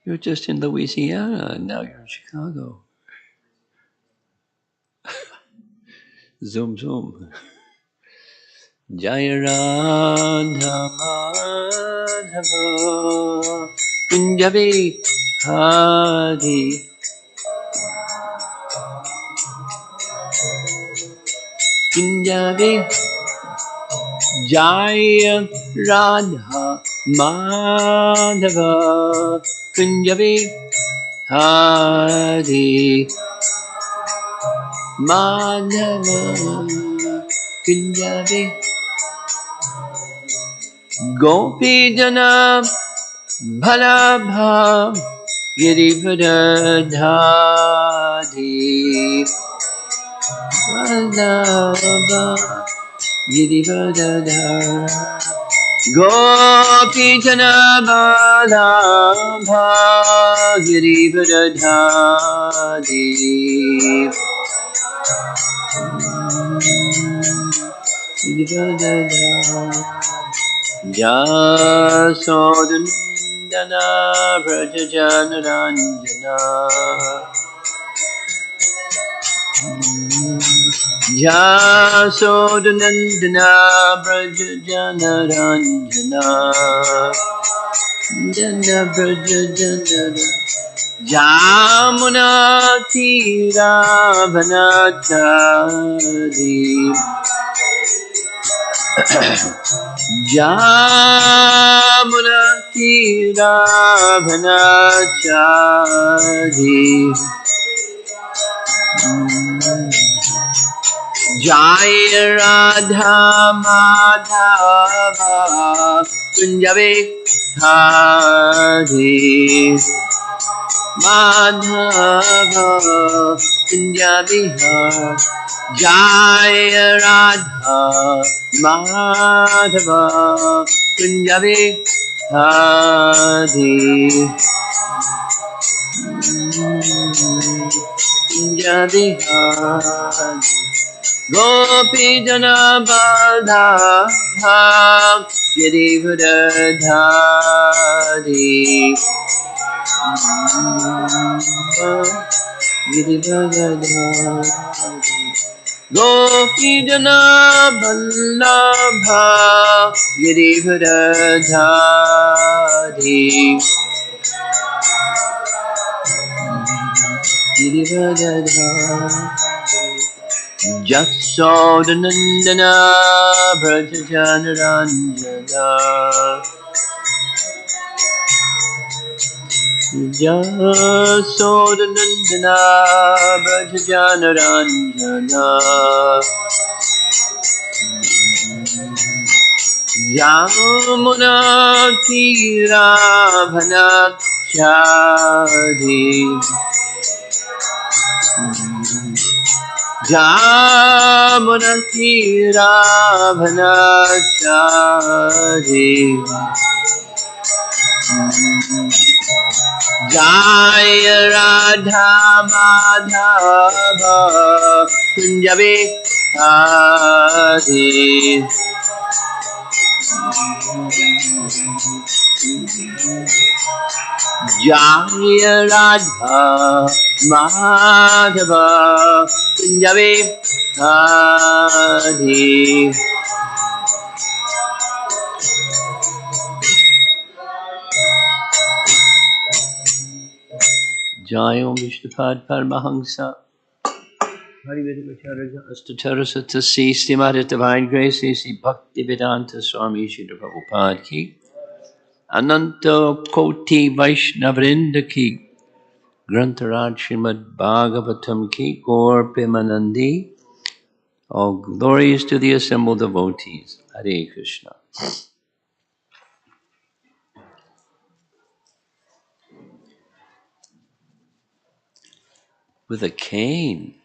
You're just in Louisiana, and now you're in Chicago. Zoom, zoom. Jaya Radha Madhava Kunjabi Hari Kunjabi Jaya Radha Madhava Kunjabi Hari Madhava Kunjabi Gopi Jana Bhalabha Girivardhari Vallabha Girivardhari Gopi Jana Bhalabha Girivardhari Girivardhari Jasodandana Vrajajanaranjana Jasodandana Vrajajanaranjana Dana Vrajajanaranjana Jamuna Tira Vanachari Jamuna Tira Vanachari Jaya Radha Madhava Kunjabe Hari Madhava Kunjabe Hari Jaya Radha Madhava Kunjabe Hari Kunjabe Hari Gopi Jana Baldha Girivardhari Girivardhari Gopi Jana Baldha Girivardhari Girivardhari Jasodandana Vrajajanaranjana Jasodandana Vrajajanaranjana Yamuna Tira Vanachari Jamuna Tira Vanachari Jaya Radha Madhava Kunjabe Hari Jaya Radha Madhava Kunjabe Hari Jaya Om Vishnupad Paramahamsa Harivedavacharya Astatara Si Srimad Divine Grace Si Bhaktivedanta Swami Shri Prabhupada Ki Ananta Koti Vaishnavrinda Ki Grantaraj Srimad Bhagavatam Ki Gaur Premanandi. All glories to the assembled devotees. Hare Krishna. With a cane.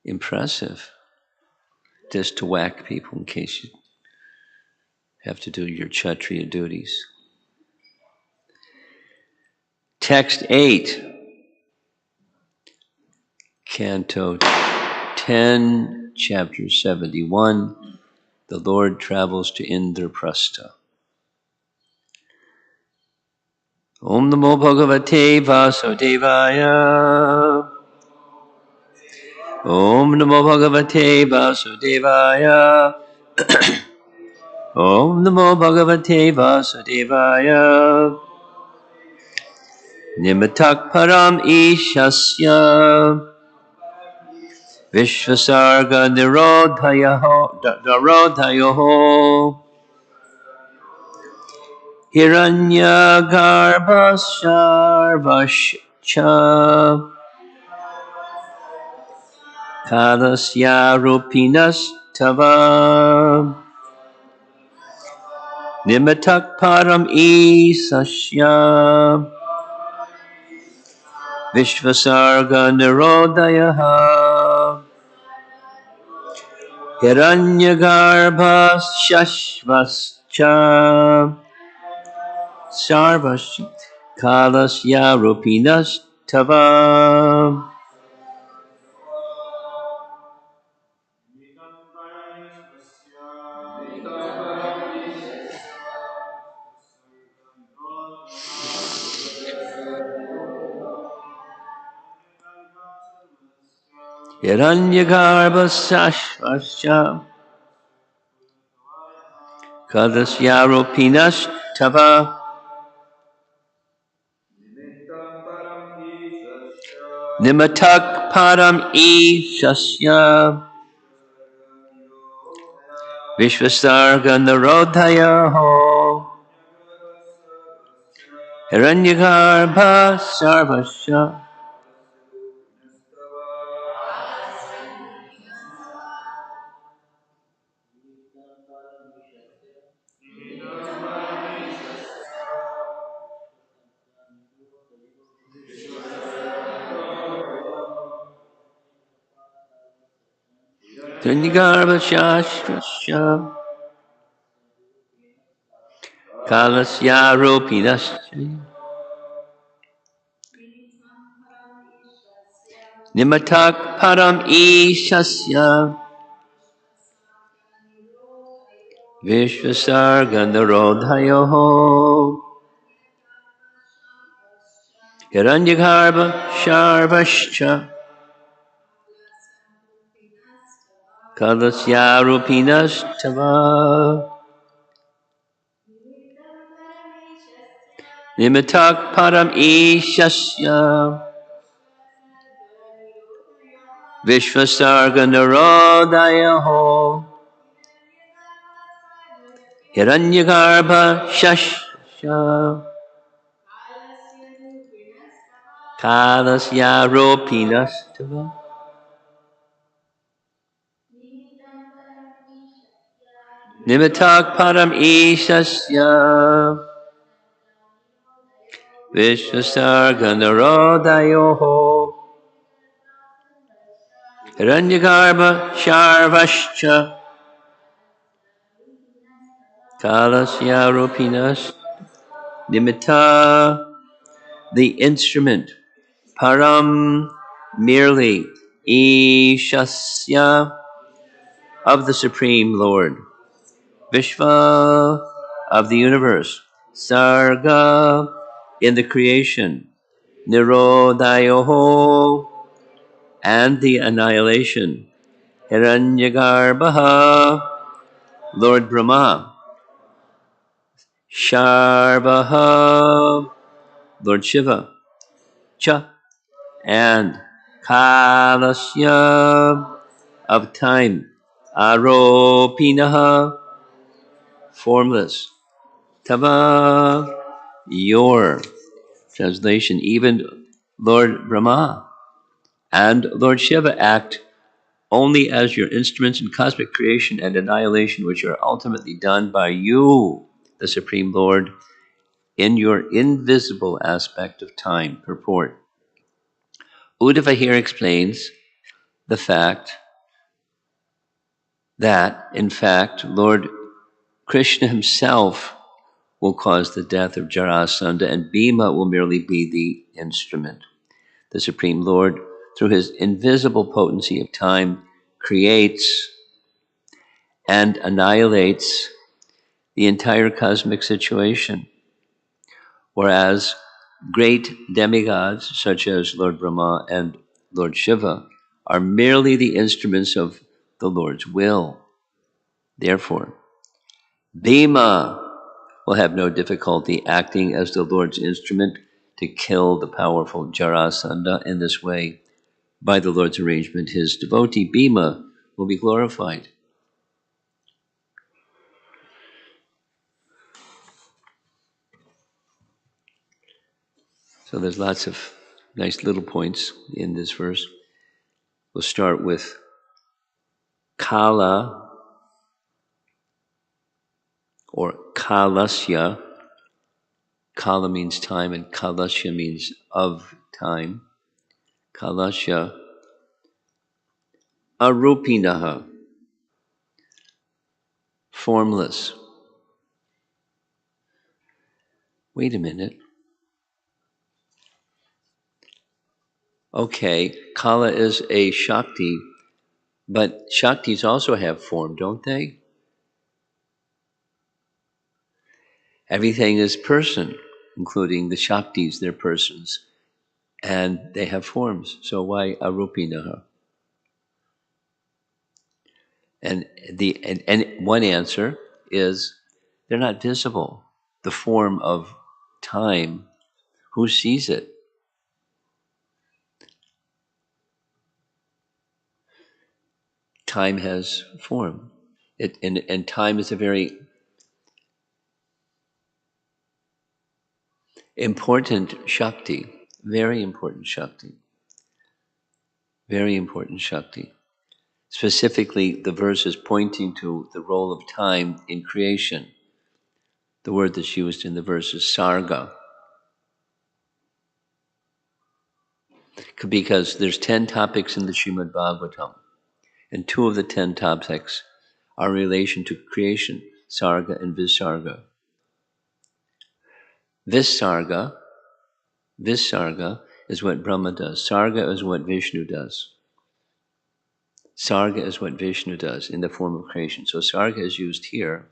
Impressive. Just to whack people in case you have to do your Kshatriya duties. Text 8. Canto 10, chapter 71. The Lord travels to Indraprastha. Om Namo Bhagavate Vasudevaya. Om Namo Bhagavate Vasudevaya. Om Namo Bhagavate Vasudevaya. Nimitak Param Ishasya. Vishvasarga Nirodhayoho. Hiranyagarbhasarvascha. Kadasya Rupinas Tava. Nimitak Param Isasya. Vishvasarga Nirodhayaha. Hiranyagarbha Shashvascha. Sarvash Kalasya Rupinas Tava. Hiranyagarbha Shashvascha Kalasya Rupinas Tava. Nimatak Param Ishasya. Vishvasarga Narodhayaho. Hiranyagarbha Sarvasya. Hiranyagarbha Shashvasya Kalasya Rupinas. Nimatak Param Ishasya. Vishvasarga Narodhayoho. Hiranyagarbha Sarvascha Kalasya Rupinas Tava. Nimitak Param Ishasya. Vishvasarga Narodayaho. Hiranyagarbha Shashya Kalasya Rupinas Tava. Nimitak Param Ishasya. Vishvasarga Narodayoho. Hiranyagarbha Sarvascha Kalasya Rupinas. Nimitta, the instrument. Param, merely. Ishasya, of the Supreme Lord. Vishva, of the universe. Sarga, in the creation. Nirodhayoho, and the annihilation. Hiranyagarbha, Lord Brahma. Sharvaha, Lord Shiva. Cha, and Kalasya, of time. Aropinaha, formless. Tava, your. Translation, even Lord Brahma and Lord Shiva act only as your instruments in cosmic creation and annihilation, which are ultimately done by you, the Supreme Lord, in your invisible aspect of time. Purport. Uddhava here explains the fact that, in fact, Lord Krishna himself will cause the death of Jarasandha, and Bhima will merely be the instrument. The Supreme Lord, through his invisible potency of time, creates and annihilates the entire cosmic situation, whereas Great demigods, such as Lord Brahma and Lord Shiva, are merely the instruments of the Lord's will. Therefore, Bhima will have no difficulty acting as the Lord's instrument to kill the powerful Jarasandha. In this way, by the Lord's arrangement, his devotee Bhima will be glorified. So there's lots of nice little points in this verse. We'll start with Kala or Kalasya. Kala means time and Kalasya means of time. Kalasya Arupinaha, formless. Wait a minute. Okay, Kala is a Shakti, but Shaktis also have form, don't they? Everything is person, including the Shaktis, they're persons, and they have forms. So why Arupinaha? And one answer is they're not visible. The form of time, who sees it? Time has form. And time is a very important Shakti, very important Shakti, very important Shakti. Specifically, the verse is pointing to the role of time in creation. The word that's used in the verse is sarga. Because there's 10 topics in the Srimad Bhagavatam, and 2 of the 10 topics are in relation to creation, sarga and visarga. Visarga is what Brahma does. Sarga is what Vishnu does. Sarga is what Vishnu does in the form of creation. So sarga is used here,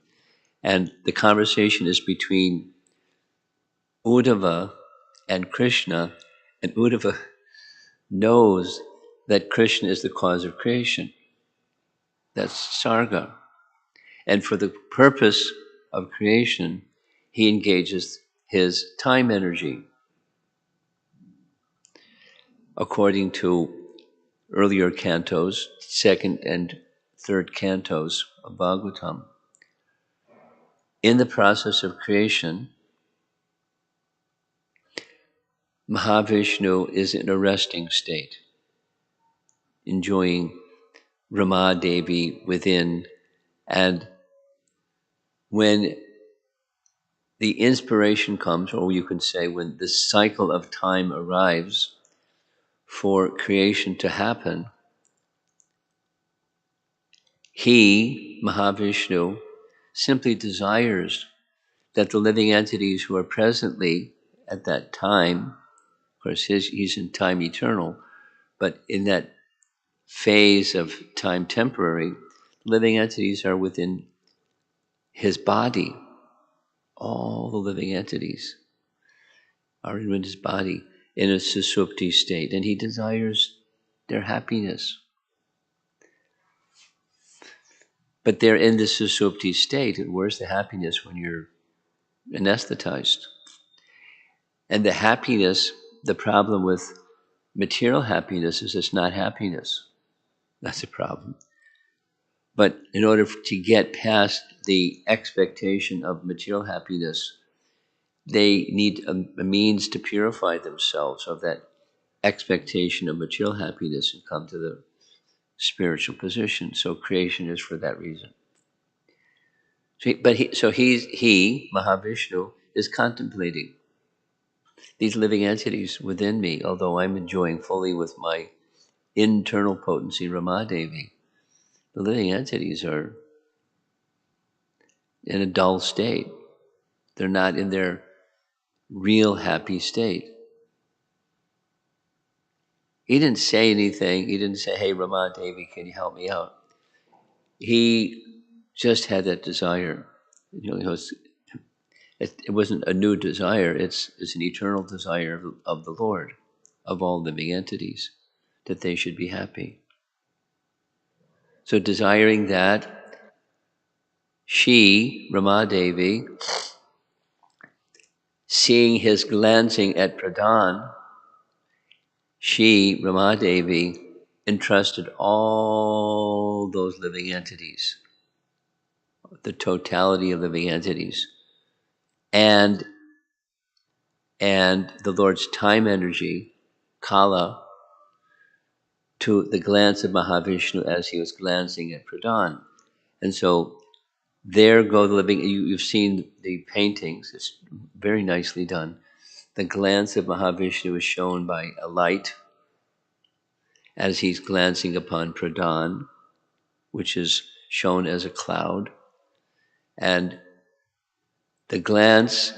and the conversation is between Uddhava and Krishna, and Uddhava knows that Krishna is the cause of creation. That's sarga. And for the purpose of creation, he engages his time energy. According to earlier cantos, second and third cantos of Bhagavatam, in the process of creation, Mahavishnu is in a resting state, enjoying Rama Devi within, and when the inspiration comes, or you can say when the cycle of time arrives for creation to happen, he, Mahavishnu, simply desires that the living entities who are presently at that time, of course he's in time eternal, but in that phase of time temporary, living entities are within his body. All the living entities are in his body in a susupti state, and he desires their happiness. But they're in the susupti state, and where's the happiness when you're anesthetized? And the happiness, the problem with material happiness is it's not happiness. That's a problem. But in order to get past the expectation of material happiness, they need a means to purify themselves of that expectation of material happiness and come to the spiritual position. So creation is for that reason. So he, Mahavishnu, is contemplating these living entities within me, although I'm enjoying fully with my internal potency, Ramadevi. The living entities are in a dull state. They're not in their real happy state. He didn't say anything. He didn't say, hey, Ramadevi, can you help me out? He just had that desire. It wasn't a new desire. It's an eternal desire of the Lord, of all living entities, that they should be happy. So desiring that, she, Ramadevi, seeing his glancing at Pradhan, she, Ramadevi, entrusted all those living entities, the totality of living entities, and the Lord's time energy, Kala, to the glance of Mahavishnu as he was glancing at Pradhan. And so there go the living, you've seen the paintings, it's very nicely done. The glance of Mahavishnu is shown by a light as he's glancing upon Pradhan, which is shown as a cloud. And the glance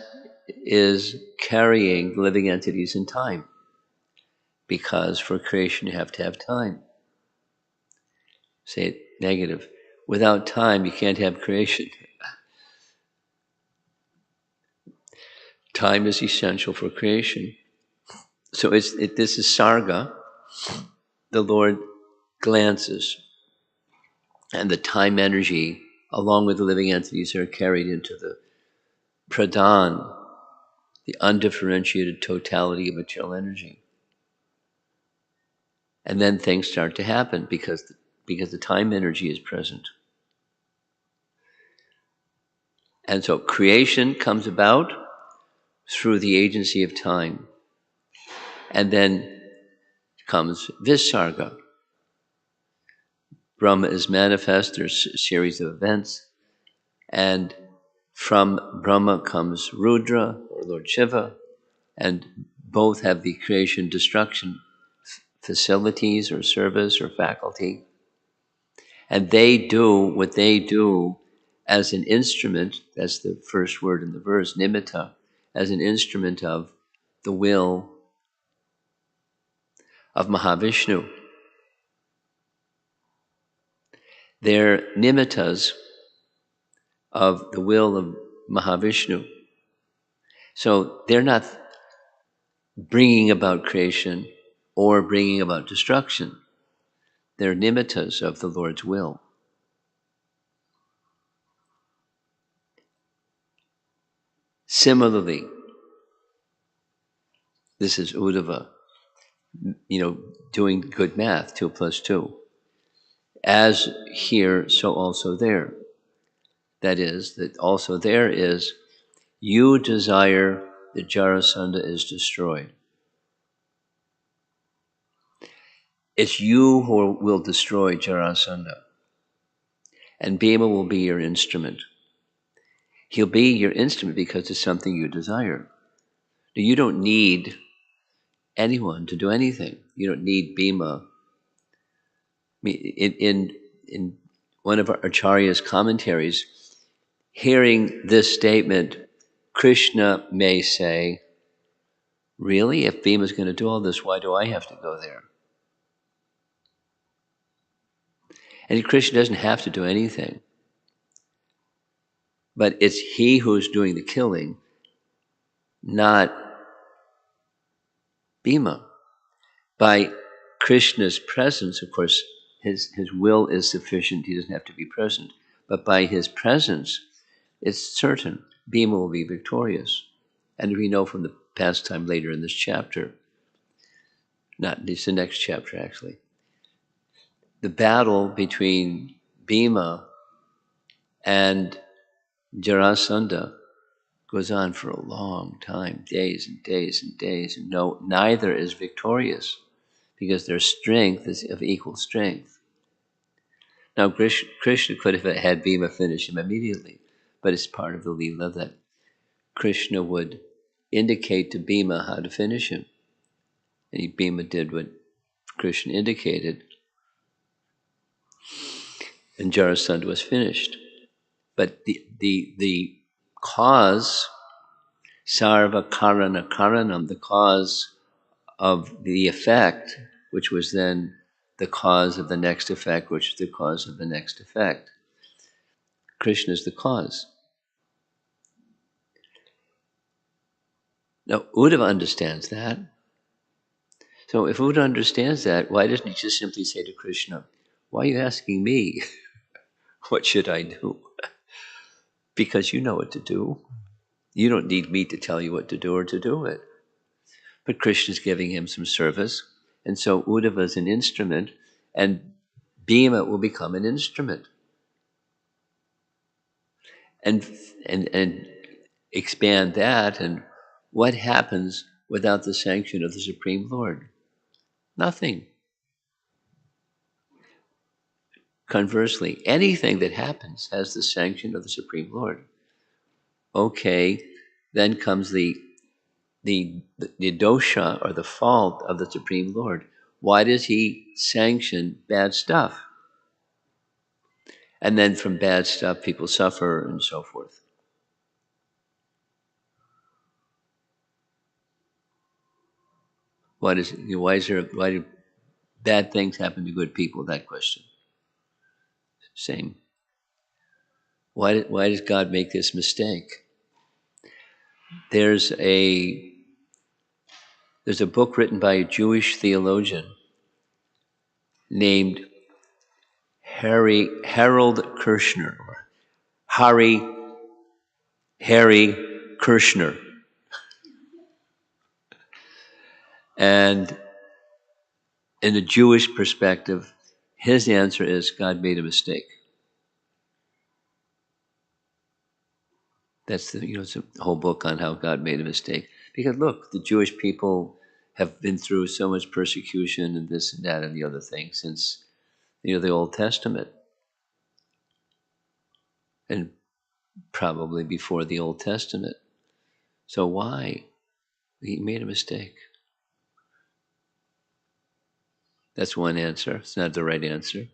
is carrying living entities in time, because for creation you have to have time. Say it negative. Without time, you can't have creation. Time is essential for creation. So this is Sarga. The Lord glances, and the time energy, along with the living entities, are carried into the Pradhan, the undifferentiated totality of material energy. And then things start to happen because the time energy is present. And so creation comes about through the agency of time. And then comes Visarga. Brahma is manifest, there's a series of events, and from Brahma comes Rudra, or Lord Shiva, and both have the creation destruction facilities or service or faculty. And they do what they do as an instrument, that's the first word in the verse, nimitta, as an instrument of the will of Mahavishnu. They're nimittas of the will of Mahavishnu. So they're not bringing about creation or bringing about destruction. They're nimittas of the Lord's will. Similarly, this is Uddhava, doing good math, 2 plus 2. As here, so also there. That is, that also there is, you desire that Jarasandha is destroyed. It's you who will destroy Jarasandha. And Bhima will be your instrument. He'll be your instrument because it's something you desire. You don't need anyone to do anything. You don't need Bhima. I mean, in one of our Acharya's commentaries, hearing this statement, Krishna may say, really? If Bhima's going to do all this, why do I have to go there? And Krishna doesn't have to do anything. But it's he who's doing the killing, not Bhima. By Krishna's presence, of course, his will is sufficient. He doesn't have to be present. But by his presence, it's certain Bhima will be victorious. And we know from the pastime later in this chapter, it's the next chapter actually, the battle between Bhima and Jarasandha goes on for a long time, days and days and days, and neither is victorious because their strength is of equal strength. Now, Krishna could have had Bhima finish him immediately, but it's part of the Leela that Krishna would indicate to Bhima how to finish him. And Bhima did what Krishna indicated, and Jarasandha was finished. But the cause, sarva karana karanam, the cause of the effect, which was then the cause of the next effect, which is the cause of the next effect. Krishna is the cause. Now, Uddhava understands that. So if Uddhava understands that, why doesn't he just simply say to Krishna, why are you asking me? What should I do? Because you know what to do. You don't need me to tell you what to do or to do it. But Krishna's giving him some service. And so Uddhava is an instrument, and Bhima will become an instrument. And expand that, and what happens without the sanction of the Supreme Lord? Nothing. Conversely, anything that happens has the sanction of the Supreme Lord. Okay, then comes the dosha, or the fault of the Supreme Lord. Why does he sanction bad stuff? And then from bad stuff, people suffer and so forth. Why do bad things happen to good people? That question. Same. Why does God make this mistake? There's a book written by a Jewish theologian named Harold Kirshner, or Harry Kirshner. And in a Jewish perspective, his answer is God made a mistake. That's it's a whole book on how God made a mistake. Because look, the Jewish people have been through so much persecution and this and that and the other thing since the Old Testament, and probably before the Old Testament. So why? He made a mistake. That's one answer. It's not the right answer.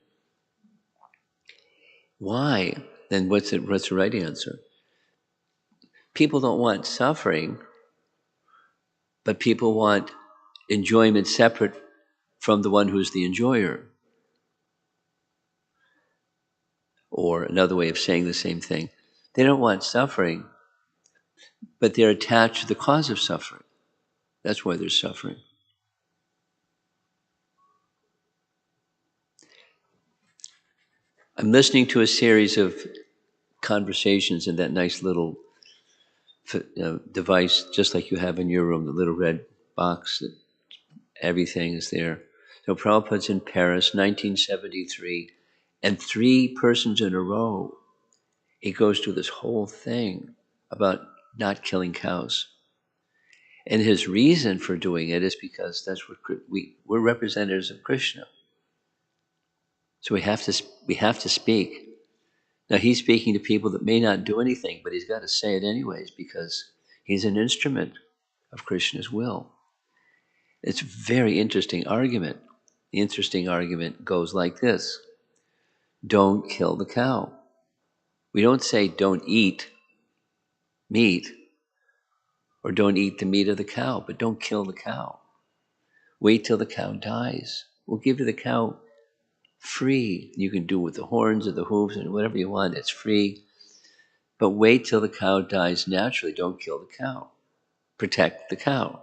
Why? Then what's the right answer? People don't want suffering, but people want enjoyment separate from the one who's the enjoyer. Or another way of saying the same thing, they don't want suffering, but they're attached to the cause of suffering. That's why there's suffering. I'm listening to a series of conversations in that nice little device, just like you have in your room, the little red box that everything is there. So Prabhupada's in Paris, 1973, and 3 persons in a row, he goes through this whole thing about not killing cows. And his reason for doing it is because that's what we're representatives of Krishna. So we have to speak. Now he's speaking to people that may not do anything, but he's got to say it anyways because he's an instrument of Krishna's will. It's a very interesting argument. The interesting argument goes like this: don't kill the cow. We don't say don't eat meat or don't eat the meat of the cow, but don't kill the cow. Wait till the cow dies. We'll give you the cow free. You can do with the horns or the hooves and whatever you want. It's free. But wait till the cow dies naturally. Don't kill the cow. Protect the cow.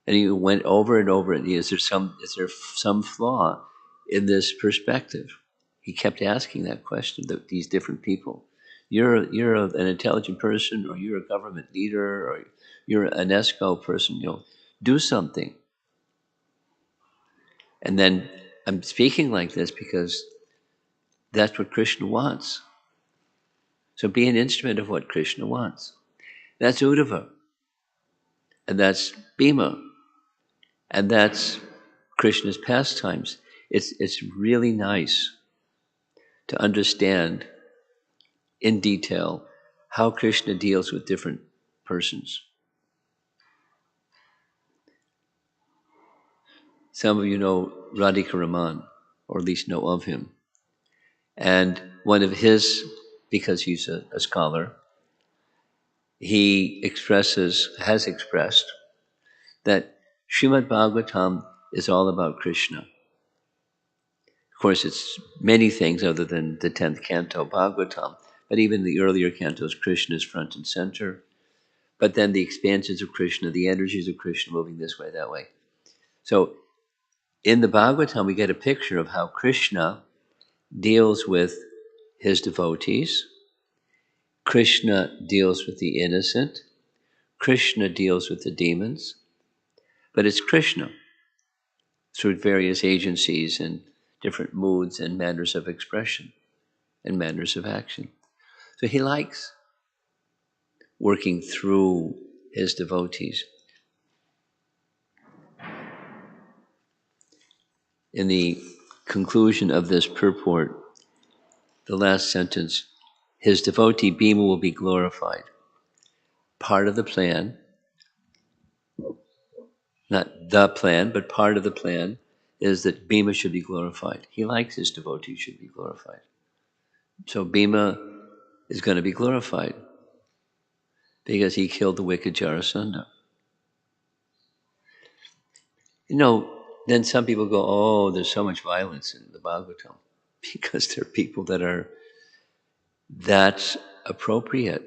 And he went over and over. And is there some flaw in this perspective? He kept asking that question. These different people. You're an intelligent person, or you're a government leader, or you're an ESCO person. Do something. And then I'm speaking like this because that's what Krishna wants. So be an instrument of what Krishna wants. That's Uddhava. And that's Bhima. And that's Krishna's pastimes. It's really nice to understand in detail how Krishna deals with different persons. Some of you know Radhika Raman, or at least know of him. And one of his, because he's a scholar, he has expressed that Srimad Bhagavatam is all about Krishna. Of course, it's many things other than the 10th canto, Bhagavatam, but even the earlier cantos, Krishna is front and center. but then the expansions of Krishna, the energies of Krishna moving this way, that way. So in the Bhagavatam, we get a picture of how Krishna deals with his devotees. Krishna deals with the innocent. Krishna deals with the demons. But it's Krishna through various agencies and different moods and manners of expression and manners of action. So he likes working through his devotees. In the conclusion of this purport, the last sentence, his devotee Bhima will be glorified. Part of the plan, not the plan, but part of the plan is that Bhima should be glorified. He likes his devotees should be glorified. So Bhima is going to be glorified because he killed the wicked Jarasandha. Then some people go, oh, there's so much violence in the Bhagavatam. Because there are people that's appropriate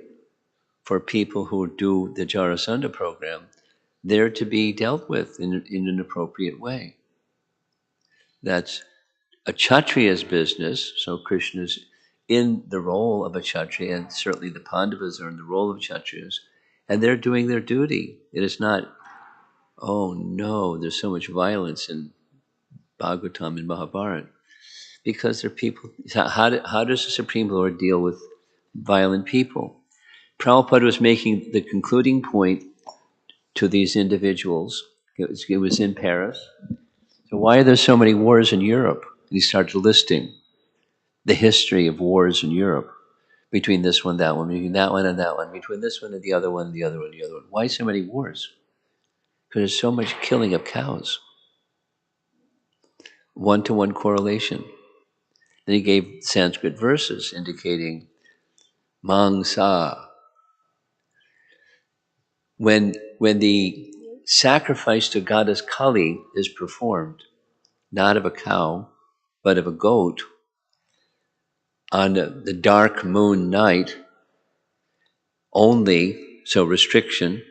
for people who do the Jarasandha program. They're to be dealt with in an appropriate way. That's a Kshatriya's business, so Krishna's in the role of a Kshatriya, and certainly the Pandavas are in the role of Kshatriyas, and they're doing their duty. It is not, oh no, there's so much violence in Bhagavatam and Mahabharata, because they're people. How does the Supreme Lord deal with violent people? Prabhupada was making the concluding point to these individuals. It was in Paris. So why are there so many wars in Europe? And he started listing the history of wars in Europe, between this one, that one, between that one and that one, between this one and the other one, the other one, the other one. Why so many wars? Because there's so much killing of cows. One-to-one correlation. Then he gave Sanskrit verses indicating mangsa. When the sacrifice to goddess Kali is performed, not of a cow, but of a goat, on the dark moon night only, so restriction,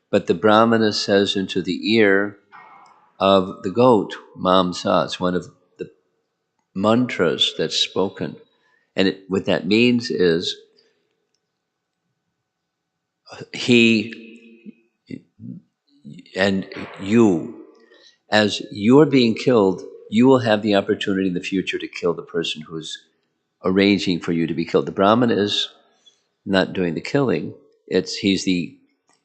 but the Brahmana says into the ear of the goat, Mamsa, it's one of the mantras that's spoken. And what that means is he and you, as you're being killed, you will have the opportunity in the future to kill the person who's arranging for you to be killed. The Brahmana is not doing the killing.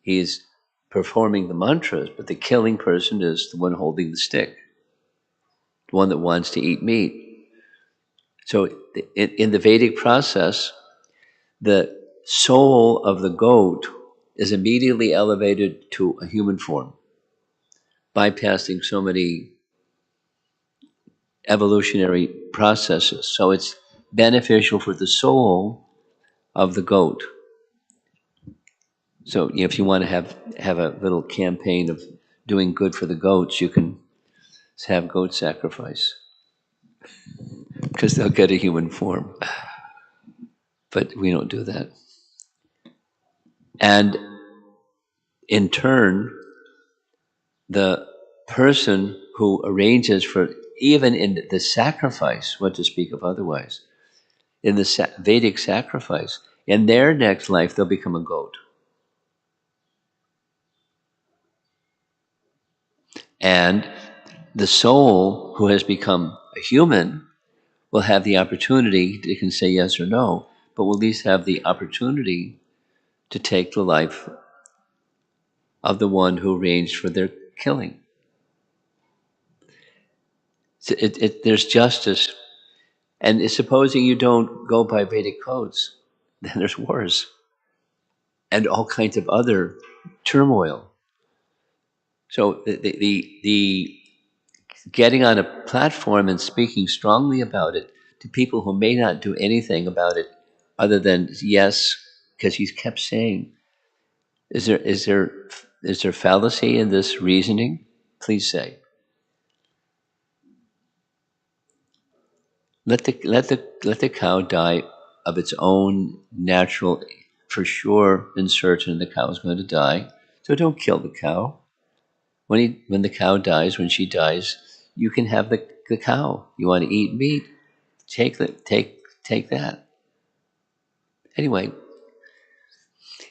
He's performing the mantras, but the killing person is the one holding the stick, the one that wants to eat meat. So in the Vedic process, the soul of the goat is immediately elevated to a human form, bypassing so many evolutionary processes. So it's beneficial for the soul of the goat. So if you want to have a little campaign of doing good for the goats, you can have goat sacrifice because they'll get a human form. But we don't do that. And in turn, the person who arranges for, even in the sacrifice, what to speak of otherwise, in the Vedic sacrifice, in their next life, they'll become a goat. And the soul who has become a human will have the opportunity, they can say yes or no, but will at least have the opportunity to take the life of the one who arranged for their killing. So there's justice. And supposing you don't go by Vedic codes, then there's wars and all kinds of other turmoil. So the getting on a platform and speaking strongly about it to people who may not do anything about it other than yes, because he's kept saying, is there fallacy in this reasoning? Please say. Let the cow die of its own natural. for sure and certain the cow is going to die. So don't kill the cow. When the cow dies, when she dies, you can have the cow. You want to eat meat? Take that. Anyway,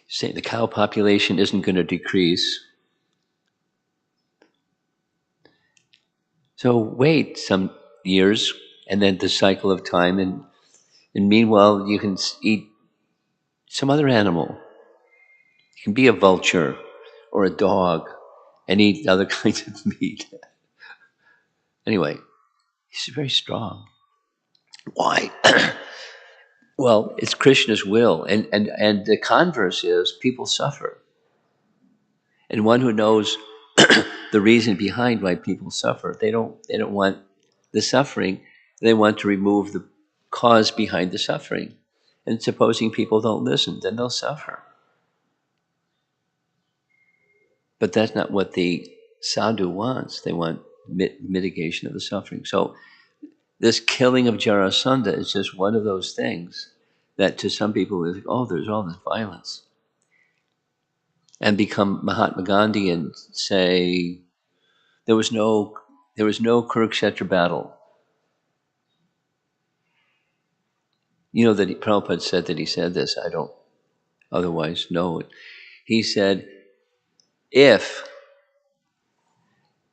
say the cow population isn't going to decrease. So wait some years, and then the cycle of time, and meanwhile you can eat some other animal. You can be a vulture or a dog and eat other kinds of meat. Anyway, he's very strong. Why? Well, it's Krishna's will, and the converse is people suffer, and one who knows the reason behind why people suffer, they don't want the suffering. They want to remove the cause behind the suffering. And supposing people don't listen, then they'll suffer. But that's not what the sadhu wants. They want mitigation of the suffering. So this killing of Jarasandha is just one of those things that to some people is, oh, there's all this violence. And become Mahatma Gandhi and say, there was no Kurukshetra battle. You know that Prabhupada said that he said this, I don't otherwise know it. He said, if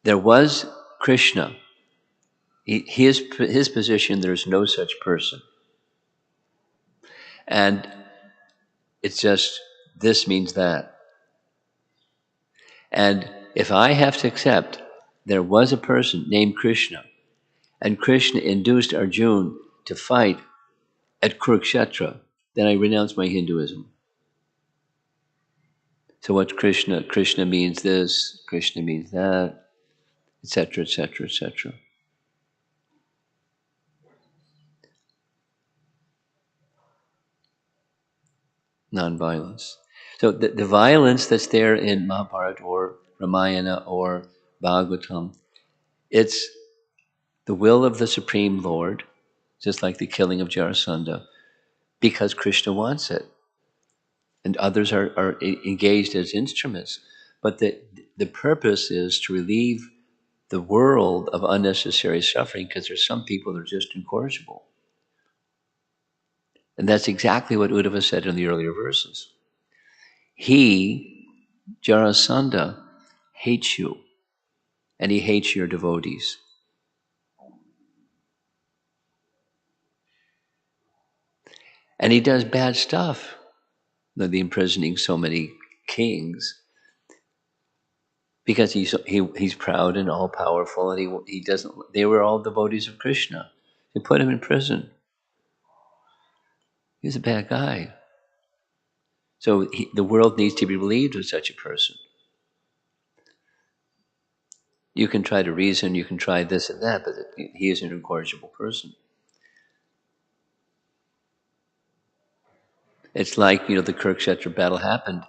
there was Krishna, his position, there's no such person. And it's just, this means that. And if I have to accept there was a person named Krishna, and Krishna induced Arjuna to fight at Kurukshetra, then I renounce my Hinduism. So what's Krishna? Krishna means this, Krishna means that, etc., etc., etc. Non-violence. So the violence that's there in Mahabharata or Ramayana or Bhagavatam, it's the will of the Supreme Lord, just like the killing of Jarasandha, because Krishna wants it. And others are engaged as instruments. But the purpose is to relieve the world of unnecessary suffering, because there's some people that are just incorrigible. And that's exactly what Uddhava said in the earlier verses. He, Jarasandha, hates you, and he hates your devotees. And he does bad stuff, the imprisoning so many kings, because he's proud and all powerful, and he doesn't. They were all devotees of Krishna. They put him in prison. He's a bad guy. So the world needs to be relieved of such a person. You can try to reason, you can try this and that, but he is an incorrigible person. It's like, the Kurukshetra battle happened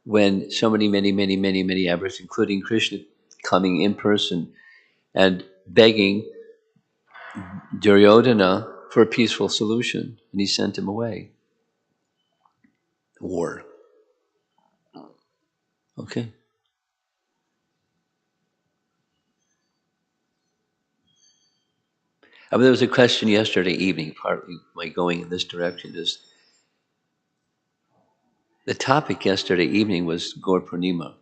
when so many avatars, including Krishna, coming in person and begging Duryodhana for a peaceful solution, and he sent him away. War. Okay. There was a question yesterday evening, partly my going in this direction is, the topic yesterday evening was Gaur Purnima,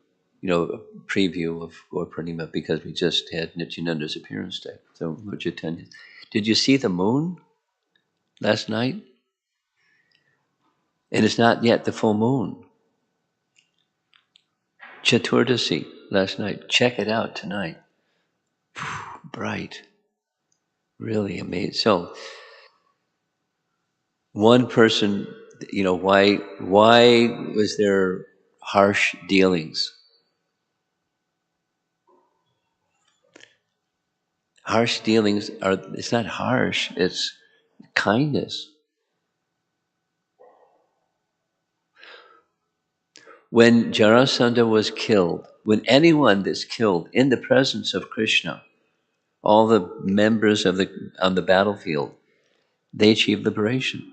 a preview of Gaur Purnima, because we just had Nityananda's appearance day. So much attended. Did you see the moon last night? And it's not yet the full moon. Chaturdasi last night. Check it out tonight. Bright. Really amazing. So one person, why was there harsh dealings? Harsh dealings it's not harsh, it's kindness. When Jarasandha was killed, when anyone is killed in the presence of Krishna, all the members on the battlefield, they achieve liberation.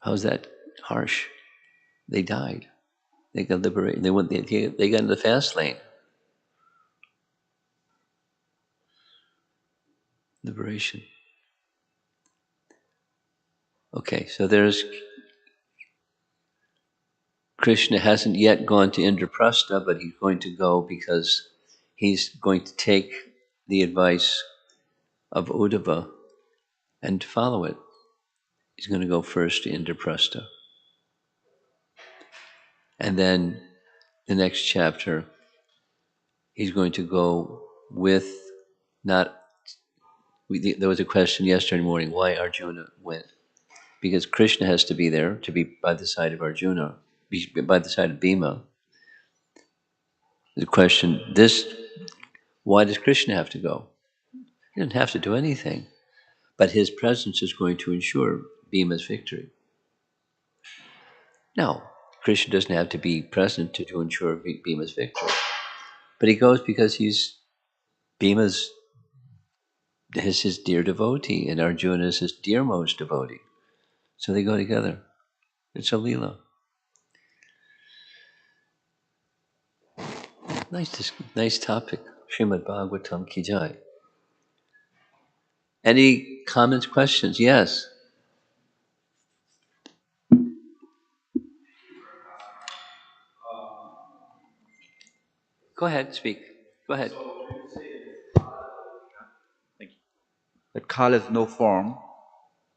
How's that harsh? They died. They got liberated. They got into the fast lane. Liberation. Okay, so there's Krishna hasn't yet gone to Indraprastha, but he's going to go because he's going to take the advice of Uddhava and follow it. He's going to go first to Indraprastha. And then the next chapter, he's going to go with not. There was a question yesterday morning why Arjuna went. Because Krishna has to be there, to be by the side of Arjuna, by the side of Bhima. The question, why does Krishna have to go? He doesn't have to do anything. But his presence is going to ensure Bhima's victory. Now, Krishna doesn't have to be present to ensure Bhima's victory. But he goes because Bhima's his dear devotee, and Arjuna is his dearmost devotee. So they go together. It's a Leela. Nice topic. Srimad Bhagavatam ki jai. Any comments, questions? Yes. Go ahead, speak. Go ahead. That Kala is no form,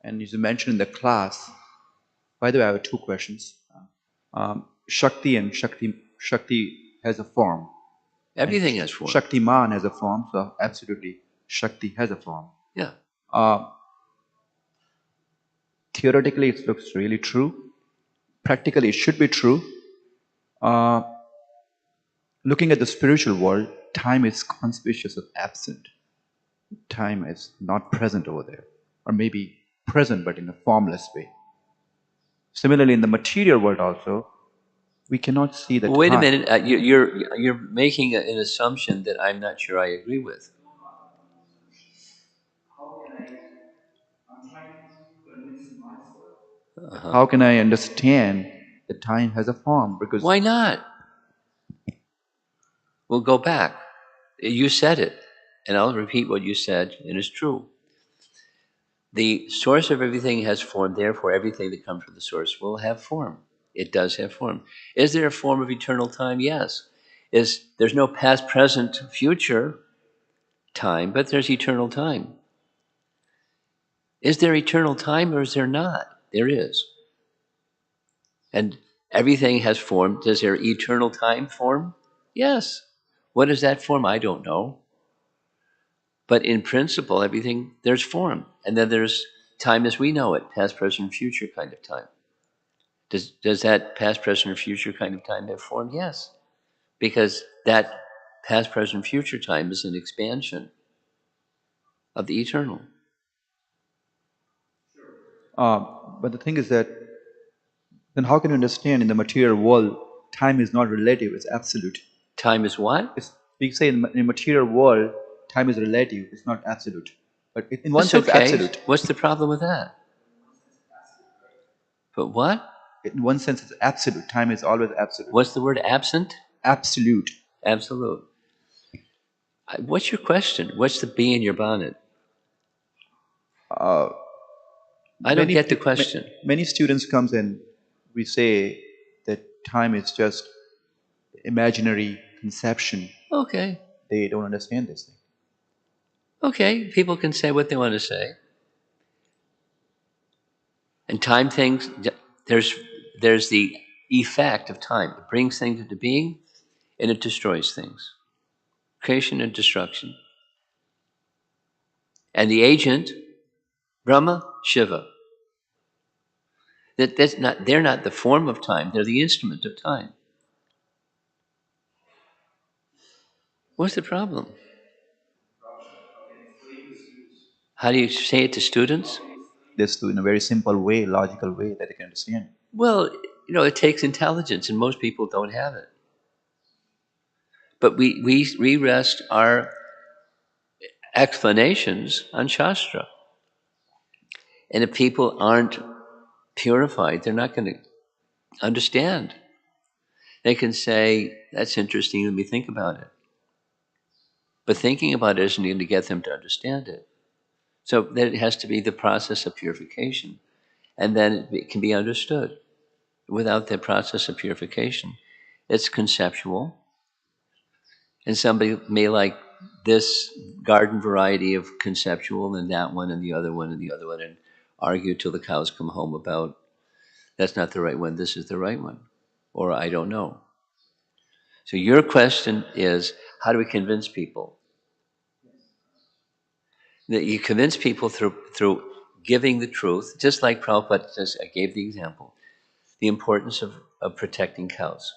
and as you mentioned in the class, by the way, I have two questions. Shakti and Shakti has a form. Everything has form. Shaktiman has a form, so absolutely Shakti has a form. Yeah. Theoretically, it looks really true. Practically, it should be true. Looking at the spiritual world, time is conspicuous or absent. Time is not present over there, or maybe present but in a formless way. Similarly, in the material world also, we cannot see the time. Wait a minute. You're making an assumption that I'm not sure I agree with. How can I understand that time has a form? Because why not? We'll go back. You said it, and I'll repeat what you said, and it's true. The source of everything has form, therefore everything that comes from the source will have form. It does have form. Is there a form of eternal time? Yes. There's no past, present, future time, but there's eternal time. Is there eternal time or is there not? There is. And everything has form. Does there eternal time form? Yes. What is that form? I don't know. But in principle, there's form. And then there's time as we know it, past, present, future kind of time. Does that past, present, or future kind of time have form? Yes. Because that past, present, future time is an expansion of the eternal. but the thing is that, then how can you understand in the material world, time is not relative, it's absolute? Time is what? We say in the material world, time is relative, it's not absolute. But in one That's sense, okay. absolute. What's the problem with that? But what? In one sense, it's absolute. Time is always absolute. What's the word absent? Absolute. Absolute. What's your question? What's the bee in your bonnet? I don't get the question. Many students comes and we say that time is just imaginary conception. Okay. They don't understand this thing. Okay, people can say what they want to say. And time things, there's the effect of time. It brings things into being and it destroys things. Creation and destruction. And the agent, Brahma, Shiva. They're not the form of time, they're the instrument of time. What's the problem? How do you say it to students? This in a very simple way, logical way that they can understand. Well, it takes intelligence, and most people don't have it. But we rest our explanations on Shastra. And if people aren't purified, they're not going to understand. They can say, that's interesting, let me think about it. But thinking about it isn't going to get them to understand it. So there has to be the process of purification. And then it can be understood. Without the process of purification, it's conceptual. And somebody may like this garden variety of conceptual and that one and the other one and the other one and argue till the cows come home about that's not the right one, this is the right one. Or I don't know. So your question is, how do we convince people? That you convince people through giving the truth, just like Prabhupada says, I gave the example, the importance of protecting cows.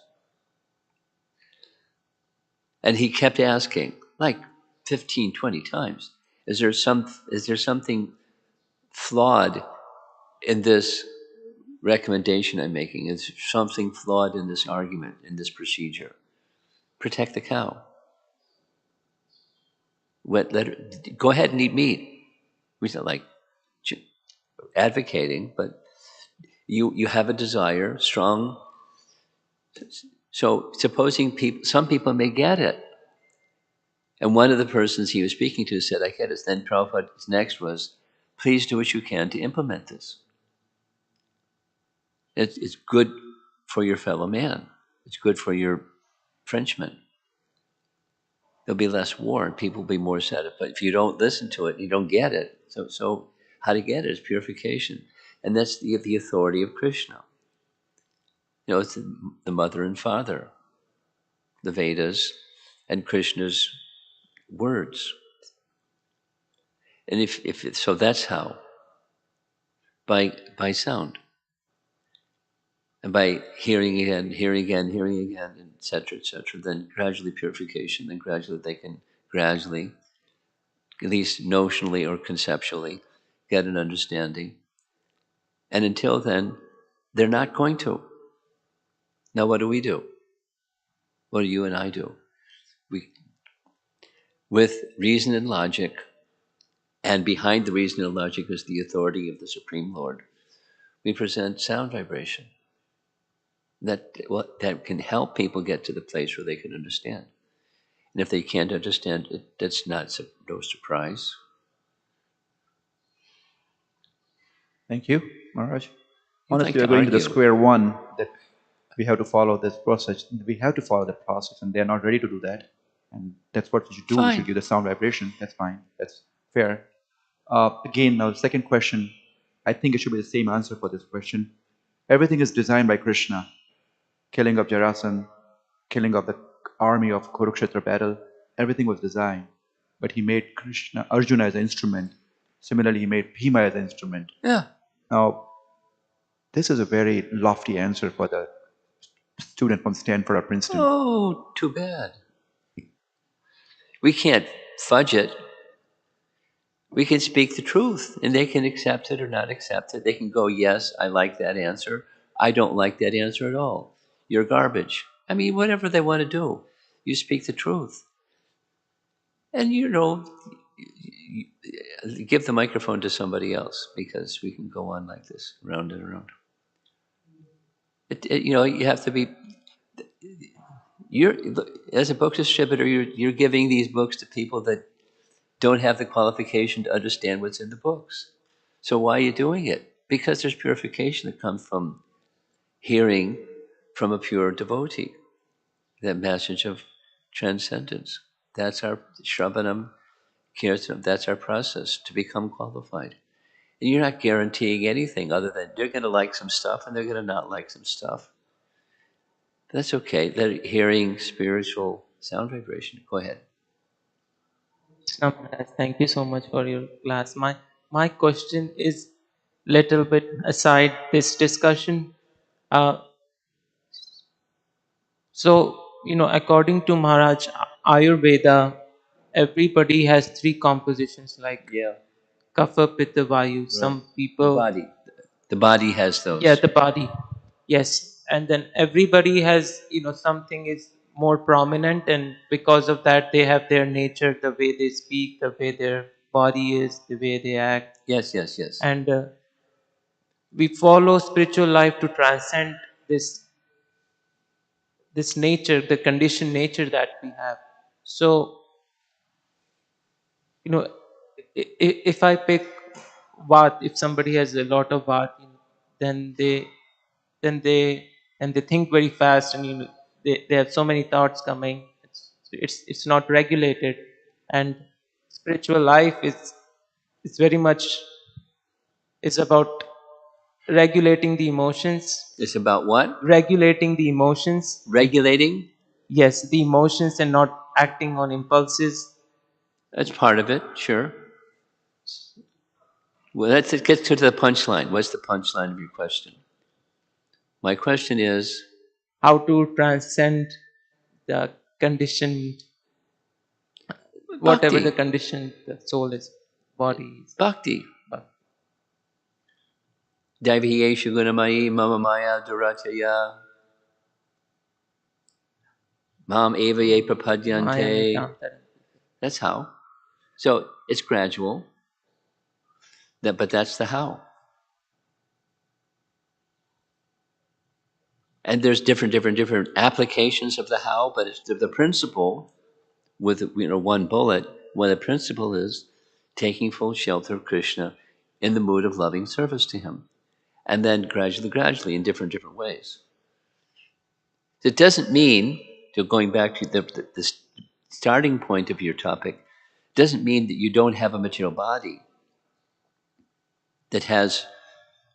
And he kept asking, like 15, 20 times, is there something flawed in this recommendation I'm making? Is there something flawed in this argument, in this procedure? Protect the cow. Let her, go ahead and eat meat. We not like advocating, but you have a desire, strong. So supposing some people may get it. And one of the persons he was speaking to said, I get it. Then Prabhupada's next was, please do what you can to implement this. It's good for your fellow man. It's good for your Frenchman. There'll be less war and people will be more satisfied. If you don't listen to it, you don't get it. So how to get it is purification. And that's the authority of Krishna. You know, it's the mother and father, the Vedas, and Krishna's words. And so that's how. By sound. And by hearing again, hearing again, etc., then gradually purification, then gradually they can gradually, at least notionally or conceptually, get an understanding. And until then, they're not going to. Now, what do? What do you and I do? We, with reason and logic, and behind the reason and logic is the authority of the Supreme Lord, we present sound vibration that can help people get to the place where they can understand. And if they can't understand it, that's no surprise. Thank you, Maharaj. You'd Honestly, like we're to going to the argue. square one that we have to follow this process. We have to follow the process, and they're not ready to do that. And that's what we should do. We should Fine. give the sound vibration. That's fine. That's fair. Again, now, the second question, I think it should be the same answer for this question. Everything is designed by Krishna. Killing of Jarasan, killing of the army of Kurukshetra battle, everything was designed. But he made Arjuna as an instrument. Similarly, he made Bhima as an instrument. Yeah. Now, this is a very lofty answer for the student from Stanford or Princeton. Oh, too bad. We can't fudge it. We can speak the truth, and they can accept it or not accept it. They can go, yes, I like that answer. I don't like that answer at all. You're garbage. I mean, whatever they want to do, you speak the truth. And give the microphone to somebody else because we can go on like this, round and around. You have to be. You're as a book distributor. You're giving these books to people that don't have the qualification to understand what's in the books. So why are you doing it? Because there's purification that comes from hearing from a pure devotee. That message of transcendence. That's our Shravanam Kirtanam. That's our process to become qualified. And you're not guaranteeing anything other than they're going to like some stuff and they're going to not like some stuff. That's okay. They're hearing spiritual sound vibration. Go ahead. Thank you so much for your class. My question is little bit aside this discussion. Uh, so according to Maharaj Ayurveda, everybody has three compositions like Yeah. Kapha, Pitta, Vayu. Right. Some The people, body. The body has those. yeah, the body, yes, and then everybody has something is more prominent, and because of that they have their nature, the way they speak, the way their body is, the way they act. Yes. And we follow spiritual life to transcend this nature, the conditioned nature that we have. So, you know, if I pick Vat, if somebody has a lot of Vat, then then they and they think very fast, and they have so many thoughts coming. It's not regulated, and spiritual life is very much is about regulating the emotions, It's about what? regulating the emotions. Regulating? Yes, the emotions and not acting on impulses. That's part of it, sure. Well, let's get to the punchline. What's the punchline of your question? My question is, How to transcend the condition, whatever the bhakti. condition the soul is, body is. Bhakti. But Daiviyeshu gunamayi mama maya durataya mam evaye Maya prapadyante. Nitantara. That's how. So it's gradual, but that's the how. And there's different applications of the how, but it's the principle with one bullet. Well, the principle is taking full shelter of Krishna in the mood of loving service to him, and then gradually in different ways. It doesn't mean, to going back to the starting point of your topic, doesn't mean that you don't have a material body that has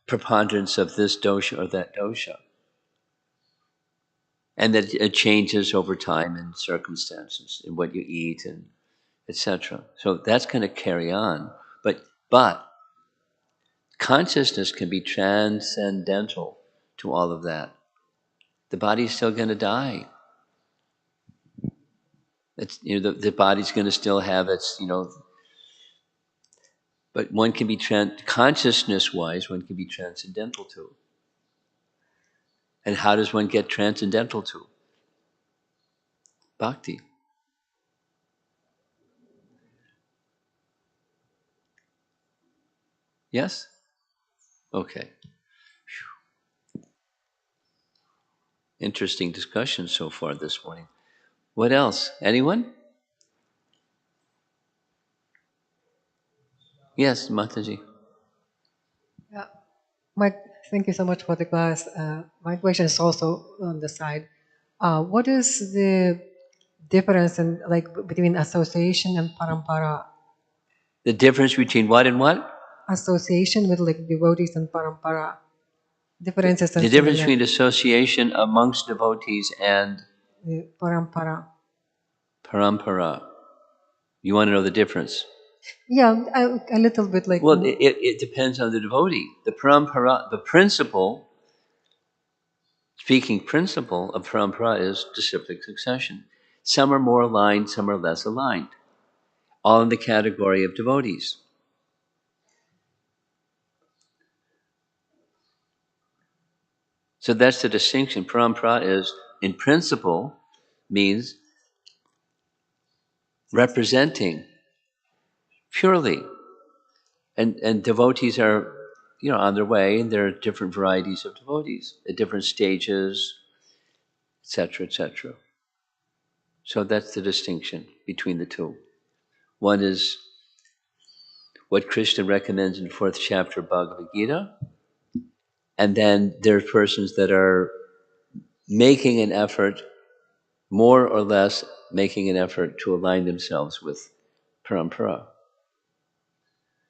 preponderance of this dosha or that dosha, and that it changes over time and circumstances and what you eat and etc. So that's going to carry on, but consciousness can be transcendental to all of that. The body's still going to die. It's the body's going to still have its but one can be consciousness-wise. One can be transcendental to. And how does one get transcendental to? Bhakti. Yes? Okay. Interesting discussion so far this morning. What else? Anyone? Yes, Mataji. Yeah. My, thank you so much for the class. My question is also on the side. What is the difference in between association and parampara? The difference between what and what? Association with devotees and parampara. Differences The and difference between similarities. association amongst devotees and The parampara. parampara. You want to know the difference? Yeah, a little bit Well, it depends on the devotee. The parampara, the principle, speaking principle of parampara is disciplic succession. Some are more aligned, some are less aligned. All in the category of devotees. So that's the distinction. Parampara is, in principle, means representing purely. And devotees are, on their way, and there are different varieties of devotees at different stages, etc., etc. So that's the distinction between the two. One is what Krishna recommends in the 4th chapter of Bhagavad Gita, and then there are persons that are making an effort, more or less making an effort to align themselves with parampara.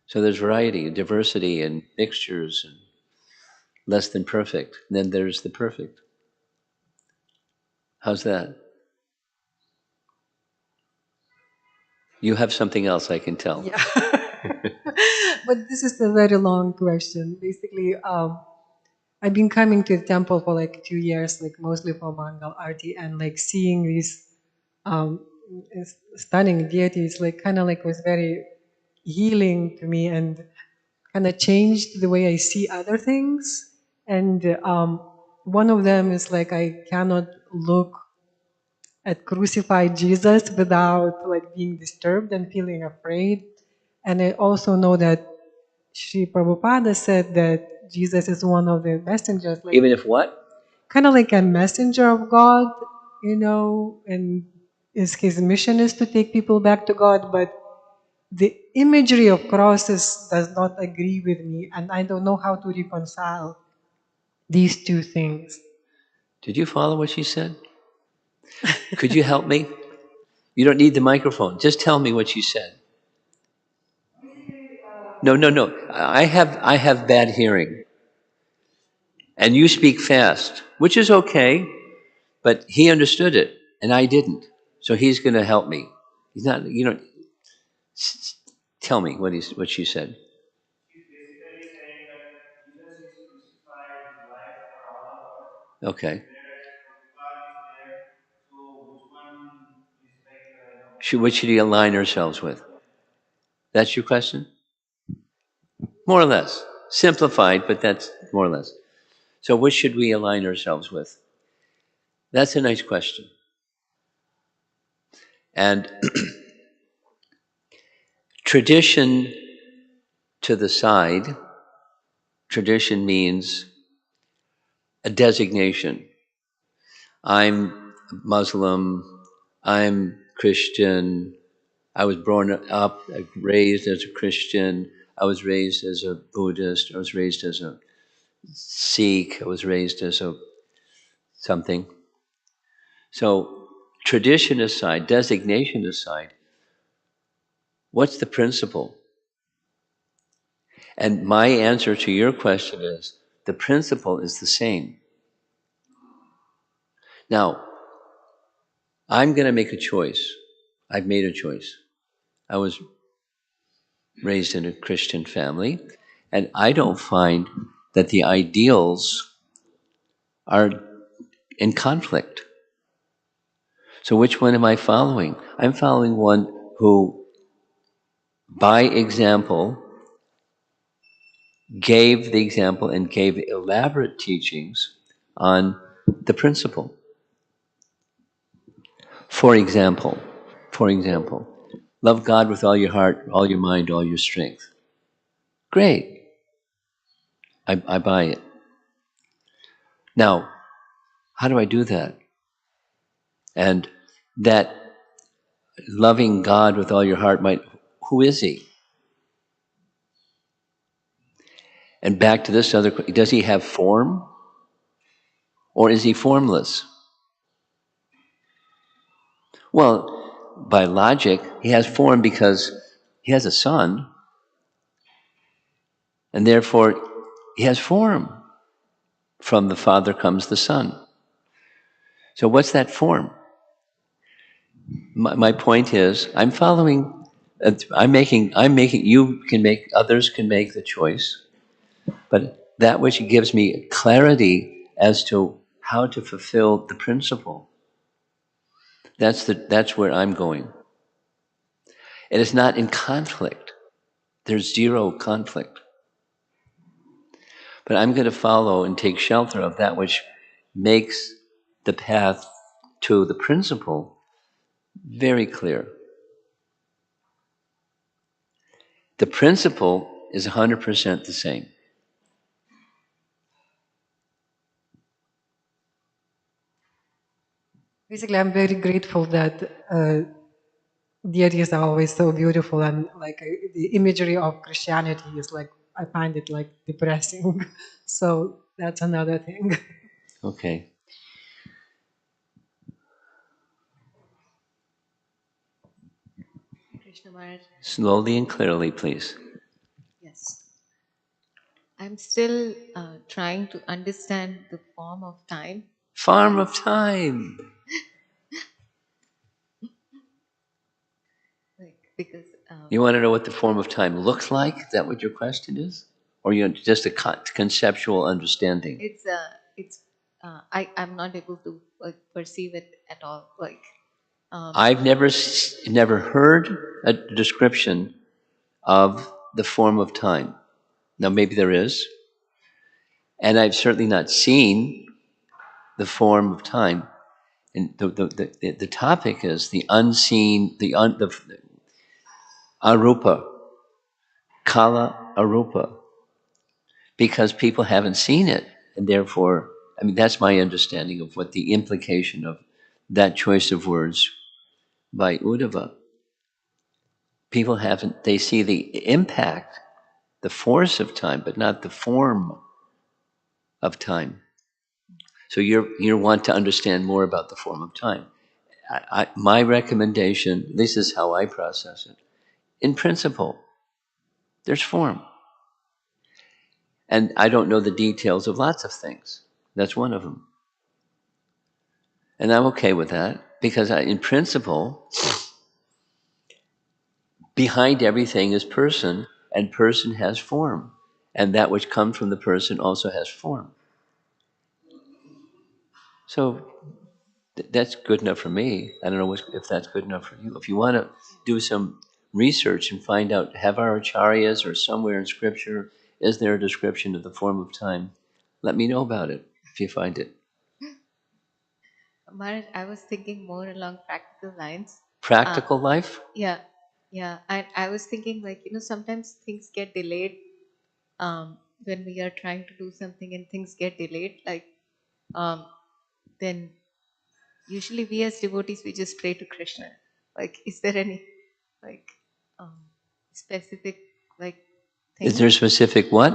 So there's variety, diversity, and mixtures, and less than perfect. And then there's the perfect. How's that? You have something else, I can tell. yeah. But this is a very long question. Basically, I've been coming to the temple for 2 years, mostly for Mangal Arti, and seeing these um, stunning deities, was very healing to me, and kind of changed the way I see other things. And one of them is I cannot look at crucified Jesus without being disturbed and feeling afraid. And I also know that Sri Prabhupada said that Jesus is one of the messengers. Like, Even if what? kind of like a messenger of God, you know, and his mission is to take people back to God, but the imagery of crosses does not agree with me, and I don't know how to reconcile these two things. Did you follow what she said? Could you help me? You don't need the microphone. Just tell me what she said. No, no, no. I have bad hearing. And you speak fast, which is okay, but he understood it and I didn't. So he's going to help me. He's not, you know, tell me what she said. Okay. What should he align ourselves with? That's your question? More or less. Simplified, but that's more or less. So what should we align ourselves with? That's a nice question. And tradition to the side, tradition means a designation. I'm Muslim, I'm Christian, I was born up, raised as a Christian, I was raised as a Buddhist, I was raised as a Sikh, I was raised as a something. So tradition aside, designation aside, what's the principle? And my answer to your question is, the principle is the same. Now, I'm going to make a choice. I've made a choice. I was raised in a Christian family, and I don't find that the ideals are in conflict. So which one am I following? I'm following one who, by example, gave the example and gave elaborate teachings on the principle. For example, love God with all your heart, all your mind, all your strength. Great. I buy it. Now, how do I do that? And that loving God with all your heart, mind, who is he? And back to this other question, does he have form? Or is he formless? Well, by logic, he has form because he has a son, and therefore he has form. From the Father comes the Son. So what's that form? My point is, I'm following, I'm making, you can make, others can make the choice, but that which gives me clarity as to how to fulfill the principle, that's where I'm going. It is not in conflict. There's zero conflict. But I'm going to follow and take shelter of that which makes the path to the principle very clear. The principle is 100% the same. Basically, I'm very grateful that deities are always so beautiful, and like the imagery of Christianity is like, I find it like depressing. So that's another thing. Okay. Krishna Maharaj. Slowly and clearly, please. Yes. I'm still trying to understand the form of time. Farm of time. Like, because You want to know what the form of time looks like? Is that what your question is? Or you just a conceptual understanding? I'm not able to perceive it at all. Like, I've never heard a description of the form of time. Now, maybe there is. And I've certainly not seen the form of time. And the topic is the unseen, the arupa, kala arupa. because people haven't seen it. And therefore, I mean, that's my understanding of what the implication of that choice of words by Uddhava. People haven't, they see the impact, the force of time, but not the form of time. So you want to understand more about the form of time. My recommendation, this is how I process it. In principle, there's form. And I don't know the details of lots of things. That's one of them. And I'm okay with that because in principle, behind everything is person, and person has form. And that which comes from the person also has form. So that's good enough for me. I don't know if that's good enough for you. If you want to do some research and find out, have our acharyas or somewhere in scripture, is there a description of the form of time? Let me know about it if you find it. Maharaj, I was thinking more along practical lines. Practical life? Yeah, yeah. I was thinking like, sometimes things get delayed when we are trying to do something and things get delayed. Like, then usually we as devotees, we just pray to Krishna. Like, is there any like specific like thing? Is there specific what?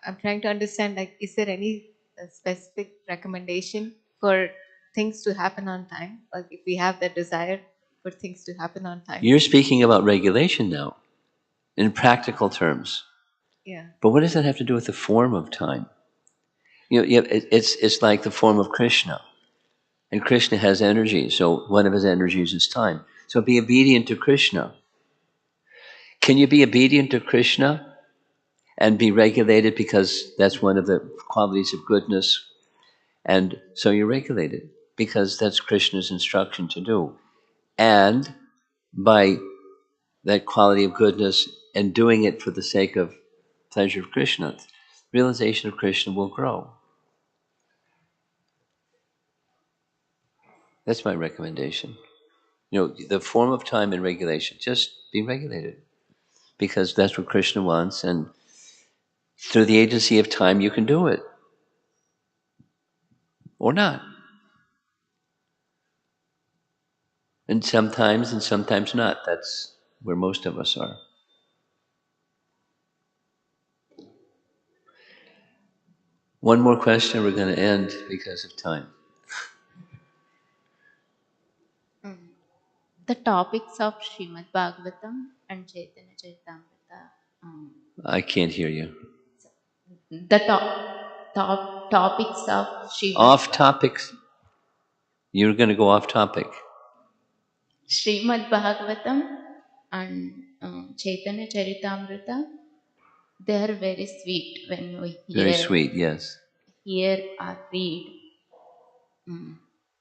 I'm trying to understand, like, is there any specific recommendation for things to happen on time? Like, if we have that desire for things to happen on time. You're speaking about regulation now, in practical terms. Yeah. But what does that have to do with the form of time? It's like the form of Krishna. And Krishna has energy, so one of his energies is time. So be obedient to Krishna. Can you be obedient to Krishna and be regulated because that's one of the qualities of goodness? And so you're regulated because that's Krishna's instruction to do. And by that quality of goodness and doing it for the sake of pleasure of Krishna, realization of Krishna will grow. That's my recommendation. The form of time and regulation, just be regulated because that's what Krishna wants. And through the agency of time, you can do it or not. And sometimes not. That's where most of us are. One more question, we're going to end because of time. The topics of Srimad Bhagavatam and Chaitanya Charitamrita. I can't hear you. The topics of Srimad Off topics. You're going to go off topic. Srimad Bhagavatam and Chaitanya Charitamrita, they are very sweet when we Very sweet, yes. hear or read.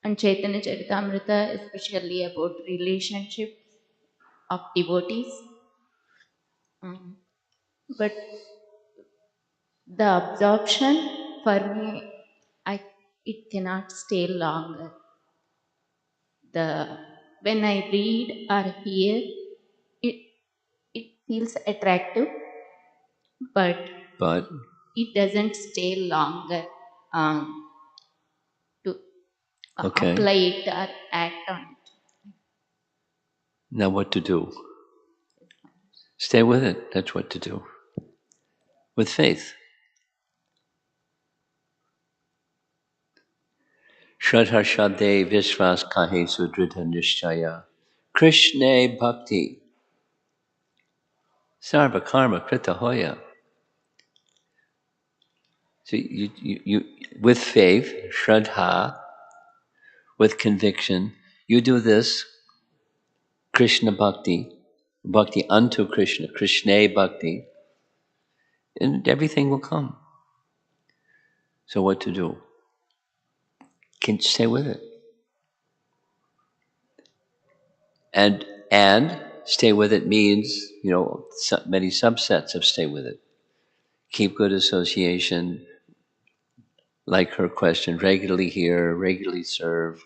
And Chaitanya Charitamrita, especially about relationships of devotees. But the absorption for me, it cannot stay longer. When I read or hear, it feels attractive, but it doesn't stay longer to apply it or act on it. Now what to do? Stay with it. That's what to do. With faith. Shraddha Shraddhe Vishwas Kahe Sudrita Nishchaya Krishne Bhakti Sarva Karma Krita Hoya. So you with faith, Shraddha, with conviction, you do this Krishna Bhakti, Bhakti unto Krishna, Krishne Bhakti, and everything will come. So what to do? Can stay with it. And stay with it means, many subsets of stay with it. Keep good association, like her question, regularly hear, regularly serve,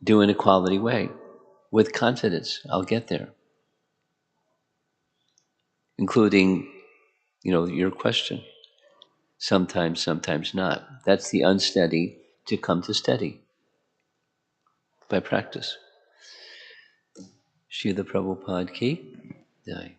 do in a quality way, with confidence. I'll get there. including, your question. Sometimes, sometimes not. That's the unsteady to come to steady by practice. Srila Prabhupada ki jai.